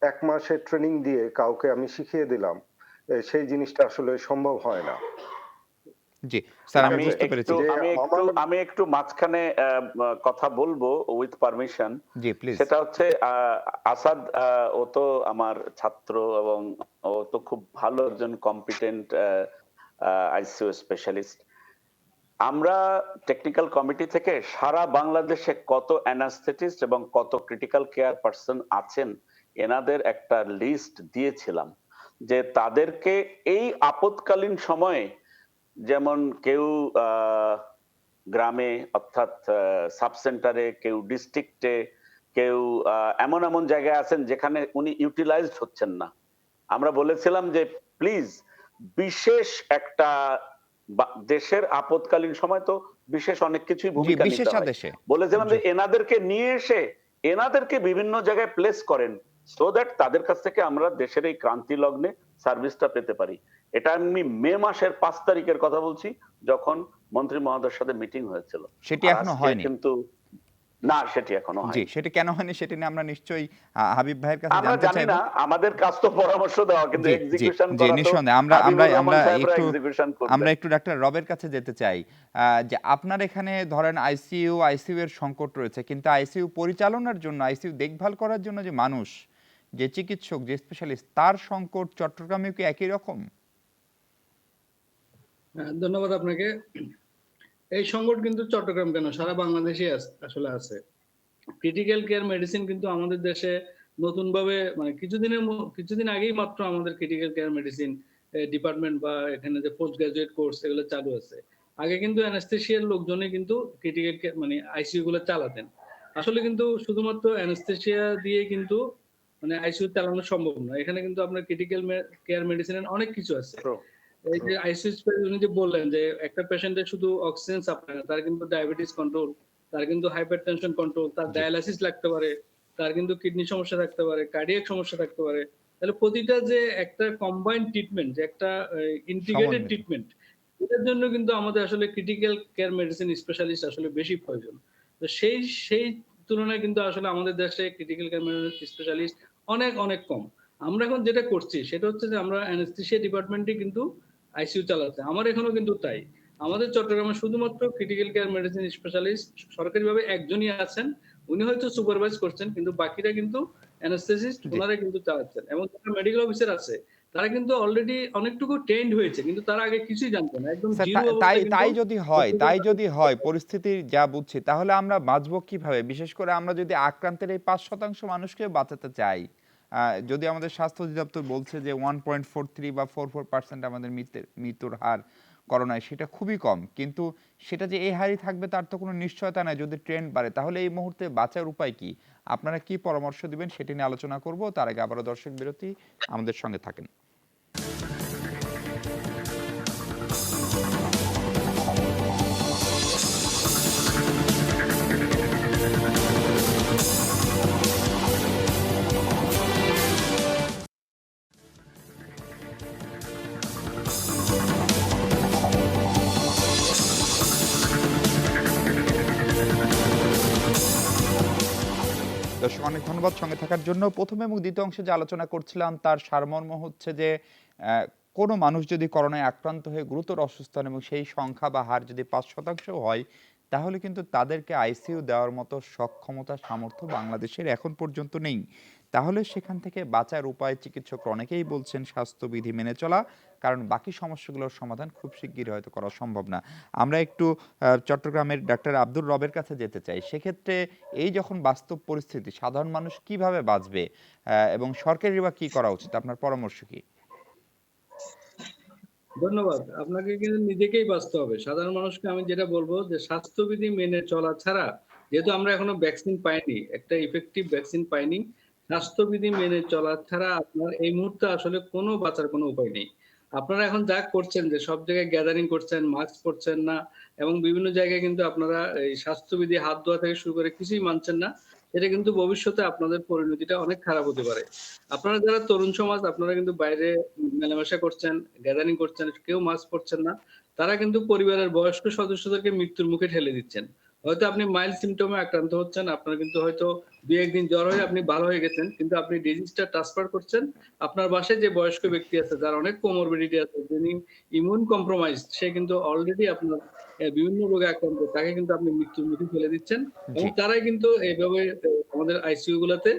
১ মাসের ট্রেনিং দিয়ে কাউকে আমি শিখিয়ে দিলাম, সেই জিনিসটা আসলে সম্ভব হয় না। জি, স্যার আমি আমি বুঝতে পেরেছি। একটু যে আমি একটু আমার আমি একটু মাঝখানে কথা বলবো উইথ পারমিশন। G, please. সেটা হচ্ছে আসাদ, ও তো আমার ছাত্র এবং ও তো খুব ভালো একজন কম্পিটেন্ট আইসিইউ স্পেশালিস্ট। আমরা টেকনিক্যাল কমিটি থেকে সারা বাংলাদেশে কত অ্যানাস্থেটিস্ট এবং কত ক্রিটিক্যাল কেয়ার পার্সন আছেন এনাদের একটা লিস্ট দিয়েছিলাম যে তাদেরকে এই আপৎকালীন সময়ে, যেমন কেউ গ্রামে অর্থাৎ সাব সেন্টারে, কেউ ডিস্ট্রিক্টে, কেউ এমন এমন জায়গায় আছেন যেখানে উনি ইউটিলাইজড হচ্ছেন না। আমরা বলেছিলাম যে প্লিজ বিশেষ একটা দেশের আপৎকালীন সময় তো বিশেষ অনেক কিছুই জি, ভূমিকা বিশেষ নিতে হয়। আদেশে। বলেছিলাম জি, যে এনাদেরকে নিয়ে এসে এনাদেরকে বিভিন্ন জায়গায় প্লেস করেন সো দ্যাট তাদের কাছ থেকে আমরা দেশের এই ক্রান্তি লগ্নে সার্ভিসটা পেতে পারি। এটা আমি মে মাসের ৫ তারিখের কথা বলছি, যখন মন্ত্রী মহোদয়ের সাথে মিটিং হয়েছিল। সেটি আর এখনো আজকে হয়নি। কিন্তু না, সেটি এখনো জি, হয়নি। সেটি কেন হয়নি সেটি নিয়ে আমরা নিশ্চয়ই হাবিব ভাইয়ের কাছে আমরা জানতে জানি চাইবো। না, আমাদের কাজ তো পরামর্শ দেওয়া, কিন্তু জি, জি, এক্সিকিউশন জি, করা তো নিঃসন্দেহে আমরা আমরা হাবিবুর আমরা রহমান সাহেবরা একটু এক্সিকিউশন আমরা করবেন। একটু ডাক্তার রবের কাছে যেতে চাই। যে আপনার এখানে ধরেন আইসিইউ এর সংকট রয়েছে, কিন্তু আইসিইউ পরিচালনার জন্য, আইসিইউ দেখভাল করার জন্য যে মানুষ, যে চিকিৎসক, যে স্পেশালিস্ট, তার সংকট চট্টগ্রামেও কি একই রকম? ধন্যবাদ আপনাকে। এই সংকট কিন্তু চট্টগ্রাম কেন, সারা বাংলাদেশে আসলে আছে। ক্রিটিক্যাল কেয়ার মেডিসিন কিন্তু আমাদের দেশে নতুন ভাবে, মানে কিছুদিন আগেই মাত্র আমাদের ক্রিটিক্যাল কেয়ার মেডিসিন ডিপার্টমেন্ট বা এখানে যে পোস্ট গ্রাজুয়েট কোর্স এগুলো চালু আছে। আগে কিন্তু অ্যানেস্থেশিয়ার লোকজনই কিন্তু ক্রিটিক্যাল কেয়ার মানে আইসিইউ গুলো চালাতেন। আসলে কিন্তু শুধুমাত্র অ্যানেস্থেশিয়া দিয়ে কিন্তু মানে আইসিইউ চালানো সম্ভব না। এখানে কিন্তু আপনার ক্রিটিক্যাল কেয়ার মেডিসিনের অনেক কিছু আছে। এই যে আইসিইউ উনি যে বললেন যে একটা পেশেন্টের শুধু অক্সিজেন সাপ্লাই না, তার কিন্তু ডায়াবেটিস কন্ট্রোল, তার কিন্তু হাইপারটেনশন কন্ট্রোল, তার জি, ডায়ালাইসিস লাগতে পারে, তার কিন্তু কিডনি সমস্যা থাকতে পারে, কার্ডিয়াক সমস্যা থাকতে পারে। তাহলে প্রতিটা যে একটা কম্বাইন্ড ট্রিটমেন্ট, যে একটা ইন্টিগ্রেটেড সমন্বিত। ট্রিটমেন্ট, এটার জন্য কিন্তু আমাদের আসলে ক্রিটিক্যাল কেয়ার মেডিসিন স্পেশালিস্ট আসলে বেশি প্রয়োজন। তো সেই তুলনায় কিন্তু আসলে আমাদের দেশে ক্রিটিক্যাল কেয়ার মেডিসিন স্পেশালিস্ট অনেক অনেক কম। আমরা এখন যেটা করছি সেটা হচ্ছে যে আমরা অ্যানেস্থেশিয়া ডিপার্টমেন্টে কিন্তু আইসিইউ চালাচ্ছে। আমার এখানেও কিন্তু তাই। আমাদের চট্টগ্রামে শুধুমাত্র ক্রিটিক্যাল কেয়ার মেডিসিন স্পেশালিস্ট সরকারিভাবে একজনই আছেন। উনি হয়তো সুপারভাইজ করছেন, কিন্তু বাকিরা কিন্তু অ্যানেস্থেসিস্ট জি। ওনারা কিন্তু চালাচ্ছেন। এবং যারা মেডিকেল অফিসার আছে তারা কিন্তু অলরেডি অনেকটুকু ট্রেন্ড হয়েছে, কিন্তু তারা আগে কিছুই জানতো না। একদম স্যার, জিরো তাই অবস্থায় কিন্তু তাই যদি হয়, পরিস্থিতি যা বুঝছি, তাহলে আমরা বাঁচবো কিভাবে? বিশেষ করে আমরা যদি আক্রান্তের এই ৫% মানুষকে বাঁচাতে চাই, যদি আমাদের স্বাস্থ্য অধিদপ্তর বলছে যে 1.43 বা 44% আমাদের মৃত্যুর হার করোনায়, সেটা খুবই কম। কিন্তু সেটা যে এই হারই থাকবে তার তো কোনো নিশ্চয়তা নাই যদি ট্রেন্ড বাড়ে। তাহলে এই মুহূর্তে বাঁচার উপায় কি? আপনারা কি পরামর্শ দিবেন সেটি নিয়ে আলোচনা করব। তার আগে আবারও দর্শক বিরতি, আমাদের সঙ্গে থাকেন। দর্শক অনেক ধন্যবাদ সঙ্গে থাকার জন্য। প্রথম এবং দ্বিতীয় অংশে যে আলোচনা করছিলাম তার সারমর্ম হচ্ছে যে কোনো মানুষ যদি করোনায় আক্রান্ত হয়ে গুরুতর অসুস্থ হন এবং সেই সংখ্যা বা হার যদি ৫% হয়, তাহলে কিন্তু তাদেরকে আইসিইউ দেওয়ার মতো সক্ষমতা, সামর্থ্য বাংলাদেশের এখন পর্যন্ত নেই। তাহলে সেখান থেকে বাঁচার উপায় চিকিৎসকরা অনেকেই বলছেন স্বাস্থ্যবিধি মেনে চলা, কারণ বাকি সমস্যাগুলোর সমাধান খুব শিগগিরই হয়তো করা সম্ভব না। আমরা একটু চট্টগ্রামের ডাক্তার আব্দুর রবের কাছে যেতে চাই। সেক্ষেত্রে এই যখন বাস্তব পরিস্থিতি, সাধারণ মানুষ কিভাবে বাঁচবে এবং সরকারের বা কি করা উচিত? আপনার পরামর্শ কি? ধন্যবাদ। আপনাকে কিন্তু নিজেকেই বাঁচতে হবে। সাধারণ মানুষকে আমি যেটা বলবো যে স্বাস্থ্যবিধি মেনে চলা ছাড়া, যেহেতু আমরা এখনো ভ্যাকসিন পাইনি, একটা ইফেক্টিভ ভ্যাকসিন পাইনি, স্বাস্থ্যবিধি মেনে চলা ছাড়া আপনার এই মুহূর্তে আসলে কোনো বাঁচার কোনো উপায় নেই। আপনারা এখন যা করছেন যে সব জায়গায় গ্যাদারিং করছেন, মাস্ক পরছেন না এবং বিভিন্ন জায়গায় কিন্তু আপনারা এই স্বাস্থ্যবিধি হাত ধোয়া থেকে শুরু করে কিছুই মানছেন না। এটা কিন্তু ভবিষ্যতে আপনাদের পরিণতিটা অনেক খারাপ হতে পারে। আপনারা যারা তরুণ সমাজ, আপনারা কিন্তু বাইরে মেলামেশা করছেন, গ্যাদারিং করছেন, কেউ মাস্ক পরছেন না। তারা কিন্তু পরিবারের বয়স্ক সদস্যদেরকে মৃত্যুর মুখে ঠেলে দিচ্ছেন। হয়তো আপনি মাইল্ড সিম্পটমে আক্রান্ত হচ্ছেন, আপনার কিন্তু হয়তো ২-১ দিন জ্বর হয়ে আপনি ভালো হয়ে গেছেন। কিন্তু আপনি ডিজিজটা ট্রান্সফার করছেন আপনার বাসায় যে বয়স্ক ব্যক্তি আছে, যার অনেক কোমরবিডিটি আছে, যিনি ইমিউন কম্প্রোমাইজড, সে কিন্তু অলরেডি আপনার বিভিন্ন রোগে আক্রান্ত, তাকে কিন্তু আপনি মৃত্যুর মুখে ফেলে দিচ্ছেন এবং জি। তারাই কিন্তু এভাবে আমাদের আইসিইউ গুলাতে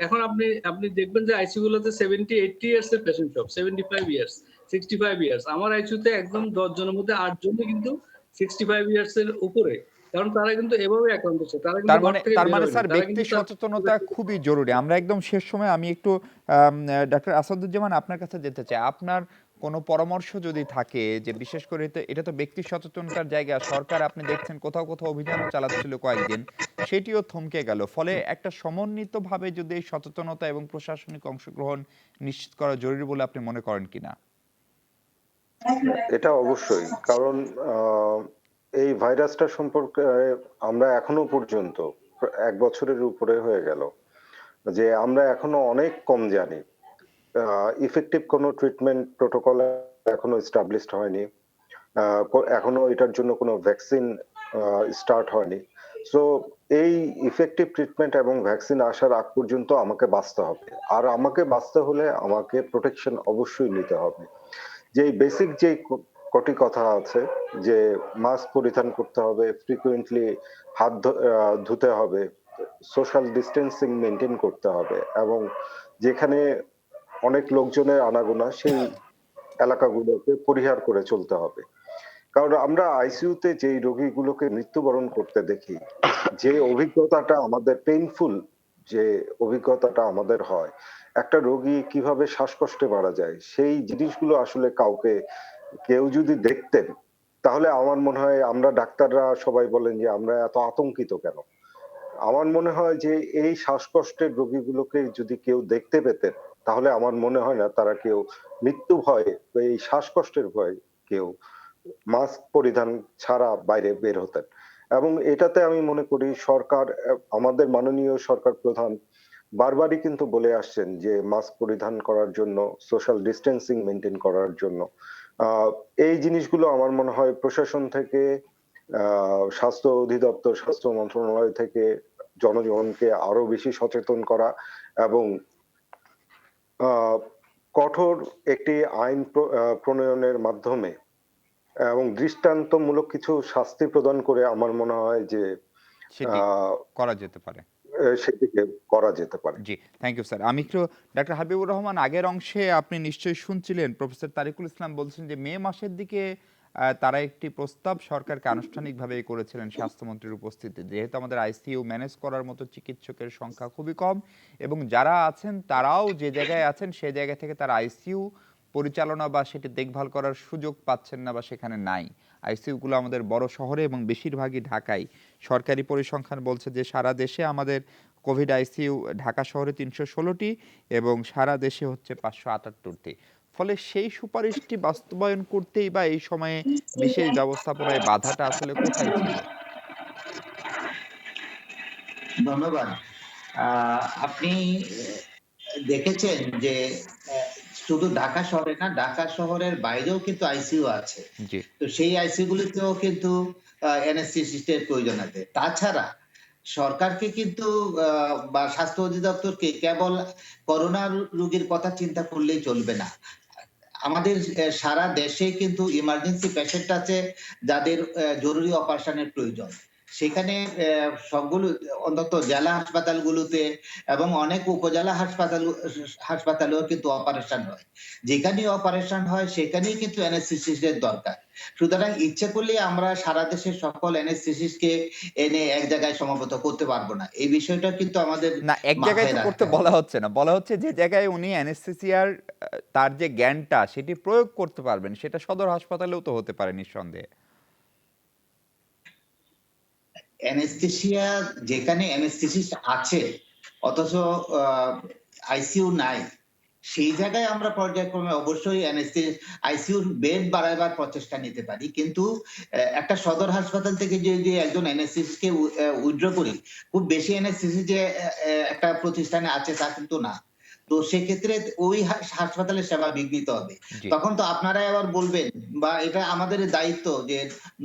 এখন আপনি আপনি দেখবেন যে আইসিইউ গুলোতে 70-80 ইয়ার্স এর পেশেন্ট সব 75 ইয়ার্স 65 ইয়ার্স। আমার আইসিইউতে একদম 10 জনের মধ্যে 8 জনই কিন্তু 65 ইয়ার্স এর উপরে। কারণ তারা কিন্তু এভাবে আক্রান্ত হচ্ছে, তারা কিন্তু ঘর থেকে তার বের মানে হয়নি, স্যার তারা ব্যক্তি কিন্তু তার সচেতনতা খুবই জরুরি। আমরা একদম শেষ সময়ে আমি একটু ডাক্তার আসাদুজ্জামান আপনার কাছে যেতে চাই। আপনার কোনো পরামর্শ যদি থাকে, যে বিশেষ করে এটা তো ব্যক্তি সচেতনতার জায়গা। সরকার আপনি দেখছেন কোথাও, কোথাও অভিযানও চালাচ্ছিল কয়েকদিন। সেটিও থমকে গেল। ফলে একটা সমন্বিতভাবে যদি এই সচেতনতা এবং প্রশাসনিক অংশগ্রহণ নিশ্চিত করা জরুরি বলে আপনি মনে করেন কিনা? এটা অবশ্যই। কারণ এই ভাইরাসটা সম্পর্কে আমরা এখনো পর্যন্ত ১ বছরের উপরে হয়ে গেল। যে আমরা এখনো অনেক কম জানি। ইফেক্টিভ কোনো ট্রিটমেন্ট প্রোটোকল এখনো এস্টাবলিশড হয়নি। আ এখনো এটার জন্য কোনো ভ্যাকসিন স্টার্ট হয়নি। সো এই ইফেক্টিভ ট্রিটমেন্ট এবং ভ্যাকসিন আসার আগ পর্যন্ত আমাকে বাঁচতে হবে। আর আমাকে বাঁচতে হলে আমাকে প্রোটেকশন অবশ্যই নিতে হবে। যেই বেসিক যেই কটি কথা আছে যে মাস্ক পরিধান করতে হবে, ফ্রিকুয়েন্টলি হাত ধুতে হবে, সোশ্যাল ডিসট্যান্সিং মেইনটেইন করতে হবে এবং যেখানে অনেক লোকজনের আনাগোনা সেই এলাকাগুলোকে পরিহার করে চলতে হবে। কারণ আমরা আইসিইউতে যেই রোগীগুলোকে মৃত্যুবরণ করতে দেখি, যে অভিজ্ঞতাটা আমাদের পেইনফুল, যে অভিজ্ঞতাটা আমাদের হয়, একটা রোগী কিভাবে শ্বাসকষ্টে মারা যায়, সেই জিনিসগুলো আসলে কেউ যদি দেখতেন, তাহলে আমার মনে হয় আমরা ডাক্তাররা সবাই বলেন যে আমরা এত আতঙ্কিত কেন? আমার মনে হয় যে এই শ্বাসকষ্টের রোগীগুলোকে যদি কেউ দেখতে পেতেন, তাহলে আমার মনে হয় না তারা কেউ মৃত্যু ভয়ে বা এই শ্বাসকষ্টের ভয়ে কেউ মাস্ক পরিধান ছাড়া বাইরে বের হতেন। এবং এটাতে আমি মনে করি সরকার আমাদের মাননীয় সরকার প্রধান বারবারই কিন্তু বলে আসছেন যে মাস্ক পরিধান করার জন্য, সোশ্যাল ডিসট্যান্সিং মেইনটেইন করার জন্য। আ এই জিনিসগুলো আমার মনে হয় প্রশাসন থেকে স্বাস্থ্য অধিদপ্তর, স্বাস্থ্য মন্ত্রণালয় থেকে জনগণকে আরো বেশি সচেতন করা এবং আ কঠোর একটি আইন প্রণয়নের মাধ্যমে এবং দৃষ্টান্তমূলক কিছু শাস্তি প্রদান করে আমার মনে হয় যে আ সেটি করা যেতে পারে। সেটিকে করা যেতে পারে। জি, থ্যাংক ইউ স্যার। আমি একটু ডাক্তার হাবিবুর রহমান, আগের অংশে আপনি নিশ্চয়ই শুনছিলেন প্রফেসর তারিকুল ইসলাম বলছেন যে মে মাসের দিকে তারা একটি প্রস্তাব সরকারকে আনুষ্ঠানিকভাবে করেছিলেন স্বাস্থ্যমন্ত্রীর উপস্থিতিতে। যেহেতু আমাদের আইসিইউ ম্যানেজ করার মতো চিকিৎসকের সংখ্যা খুবই কম এবং যারা আছেন তারাও যে জায়গায় আছেন সেই জায়গা থেকে তারা আইসিইউ পরিচালনা বা সেটি দেখভাল করার সুযোগ পাচ্ছেন না বা সেখানে নাই। আইসিইউগুলো আমাদের বড় শহরে এবং বেশিরভাগই ঢাকায়। সরকারি পরিসংখ্যান বলছে যে সারা দেশে আমাদের কোভিড আইসিইউ ঢাকা শহরে ৩১৬টি এবং সারা দেশে হচ্ছে ৫৭৮টি। ফলে সেই সুপারিশটি বাস্তবায়ন করতেই বা এই সময়ে বিশেষ ব্যবস্থাপনায় বাধাটা আসলে কোথায় ছিল? ধন্যবাদ। আপনি দেখেছেন যে শুধু ঢাকা শহরে না, ঢাকা শহরের বাইরেও কিন্তু আইসিইউ আছে। জি, তো সেই আইসিইউ গুলিতেও কিন্তু অ্যানেস্থেসিস্টের প্রয়োজন আছে। তাছাড়া সরকারকে কিন্তু বা স্বাস্থ্য অধিদপ্তরকে কেবল করোনা রোগীর কথা চিন্তা করলেই চলবে না। আমাদের সারা দেশে কিন্তু ইমার্জেন্সি পেশেন্ট আছে যাদের জরুরি অপারেশনের প্রয়োজন। সেখানে সবগুলো অন্তত জেলা হাসপাতালগুলোতে এবং অনেক উপজেলা হাসপাতালেও কিন্তু অপারেশন হয়। যেখানেই অপারেশন হয় সেখানেই কিন্তু অ্যানেস্থেসিস্ট এর দরকার। সুতরাং ইচ্ছে করলেই আমরা সারা দেশের সকল অ্যানেস্থেসিস্টকে এনে এক জায়গায় সমাবেত করতে পারবো না। এই বিষয়টা কিন্তু আমাদের না, এক জায়গায় মাথায় তো রাখতে করতে হবে। বলা হচ্ছে না। বলা হচ্ছে যে জায়গায় উনি অ্যানেসথেসিয়ার তার যে জ্ঞানটা সেটি প্রয়োগ করতে পারবেন সেটা সদর হাসপাতালেও তো হতে পারে নিঃসন্দেহে। অ্যানেস্থেসিয়া যেখানে অ্যানেস্থেসিস্ট আছে অথচ আইসিইউ নাই, সেই জায়গায় আমরা পর্যায়ক্রমে অবশ্যই আইসিইউর বেড বাড়াইবার প্রচেষ্টা নিতে পারি, কিন্তু একটা সদর হাসপাতাল থেকে যদি একজন অ্যানেস্থেসিস্টকে উইথড্র করি, খুব বেশি অ্যানেস্থেসিস্ট যে একটা প্রতিষ্ঠানে আছে তা কিন্তু না। তো সেক্ষেত্রে ওই হাসপাতালের সেবা বিঘ্নিত হবে। জি। তখন তো আপনারাই আবার বলবেন, বা এটা আমাদের দায়িত্ব যে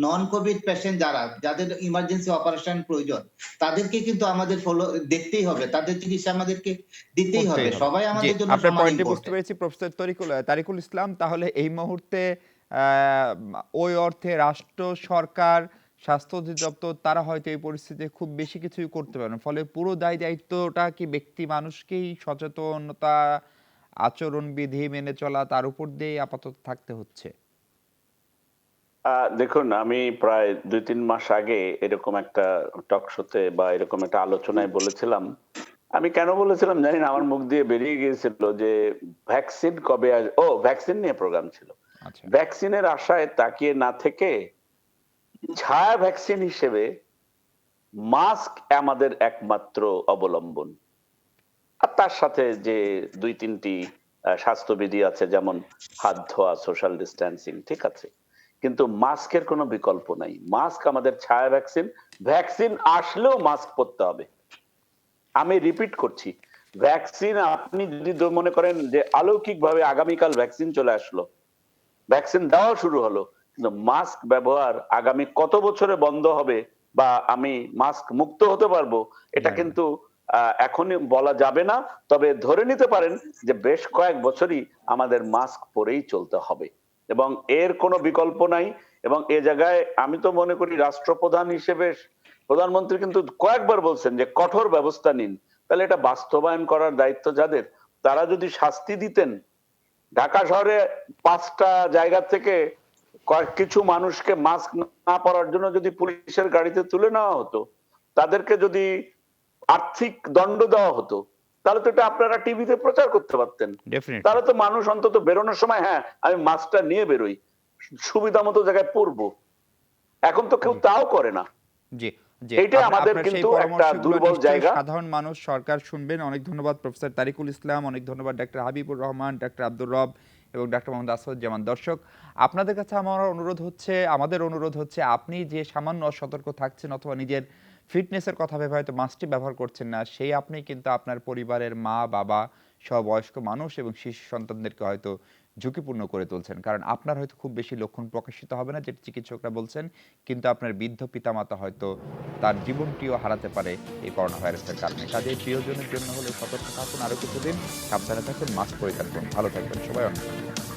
নন কোভিড পেশেন্ট যাদের ইমার্জেন্সি অপারেশন প্রয়োজন, তাদেরকে কিন্তু আমাদের দেখতেই হবে, তাদের চিকিৎসা আমাদেরকে দিতেই করতেই হবে। হবে। সবাই জি, আমাদের জন্য আপনার সমান পয়েন্টটি বুঝতে ইম্পর্টেন্ট। পেরেছি প্রফেসর তারিকুল ইসলাম। তাহলে এই মুহূর্তে ওই অর্থে রাষ্ট্র, সরকার, স্বাস্থ্য অধিদপ্তর তারা হয়তো এই পরিস্থিতিতে খুব বেশি কিছুই করতে পারে না। ফলে পুরো দায়িত্বটা কি ব্যক্তি মানুষকেই সচেতনতা, আচরণবিধি মেনে চলা তার উপর দিয়েই আপাতত থাকতে হচ্ছে? দেখুন, আমি প্রায় ২-৩ মাস আগে এরকম একটা টক শোতে বা এরকম একটা আলোচনায় বলেছিলাম। আমি কেন বলেছিলাম জানি না, আমার মুখ দিয়ে বেরিয়ে গিয়েছিল যে ভ্যাকসিন কবে ভ্যাকসিন নিয়ে প্রোগ্রাম ছিল। আচ্ছা। ভ্যাকসিনের আশায় তাকিয়ে না থেকে ছায়া ভ্যাকসিন হিসেবে মাস্ক আমাদের একমাত্র অবলম্বন। আর তার সাথে যে ২-৩টি স্বাস্থ্যবিধি আছে, যেমন হাত ধোয়া, সোশ্যাল ডিস্ট্যান্সিং, ঠিক আছে। কিন্তু মাস্কের কোনো বিকল্প নাই। মাস্ক আমাদের ছায়া ভ্যাকসিন। ভ্যাকসিন আসলেও মাস্ক পরতে হবে। আমি রিপিট করছি, ভ্যাকসিন আপনি যদি মনে করেন যে অলৌকিকভাবে আগামীকাল ভ্যাকসিন চলে আসলো, ভ্যাকসিন দেওয়া শুরু হলো, কিন্তু মাস্ক ব্যবহার আগামী কত বছরে বন্ধ হবে বা আমি মাস্ক মুক্ত হতে পারবো, এটা জানি না। কিন্তু এখনই বলা যাবে না। তবে ধরে নিতে পারেন যে বেশ কয়েক বছরই আমাদের মাস্ক পরেই চলতে হবে এবং এর কোনো বিকল্প নাই। এবং এ জায়গায় আমি তো মনে করি রাষ্ট্রপ্রধান হিসেবে প্রধানমন্ত্রী কিন্তু কয়েকবার বলছেন যে কঠোর ব্যবস্থা নিন। তাহলে এটা বাস্তবায়ন করার দায়িত্ব যাদের, তারা যদি শাস্তি দিতেন, ঢাকা শহরে ৫টা জায়গা থেকে কিছু মানুষকে মাস্ক না পরার জন্য যদি পুলিশের গাড়িতে তুলে নেওয়া হতো, তাদেরকে যদি আর্থিক দণ্ড দেওয়া হতো, তাহলে তো এটা আপনারা টিভিতে প্রচার করতে পারতেন। ডেফিনিটলি। তাহলে তো মানুষ অন্তত বেরোনোর সময়, হ্যাঁ আমি মাস্কটা নিয়ে বেরোই, সুবিধা মতো জায়গায় পরবো। এখন তো কেউ জি। তাও করে না। জি, জি। এইটা আমাদের আপনার সেই কিন্তু একটা পরামর্শগুলো দুর্বল নিশ্চয়ই জায়গা। সাধারণ মানুষ, সরকার শুনবেন। অনেক ধন্যবাদ প্রফেসর তারিকুল ইসলাম, অনেক ধন্যবাদ ডাক্তার হাবিবুর রহমান, ডাক্তার আব্দুর রব এবং ডাক্তার মোহাম্মদ আসাদুজ্জামান। দর্শক, আপনাদের কাছে আমাদের অনুরোধ হচ্ছে আপনি যে সামান্য অসতর্ক থাকছেন অথবা নিজের ফিটনেসের কথা ভেবে হয়তো মাস্কটি ব্যবহার করছেন না, সেই আপনি কিন্তু আপনার পরিবারের মা, বাবা সহ বয়স্ক মানুষ এবং শিশু সন্তানদেরকে হয়তো ঝুঁকিপূর্ণ করে তুলছেন। কারণ আপনার হয়তো খুব বেশি লক্ষণ প্রকাশিত হবে না যেটা চিকিৎসকরা বলছেন, কিন্তু আপনার বৃদ্ধ পিতামাতা হয়তো তার জীবনটিও হারাতে পারে এই করোনা ভাইরাসের কারণে। কাজেই প্রিয়জনের জন্য হলে সতর্ক থাকুন আরো কিছুদিন, সাবধানে থাকুন, মাস্ক পরিধান করুন। ভালো থাকবেন সবাই, অনেক ধন্যবাদ।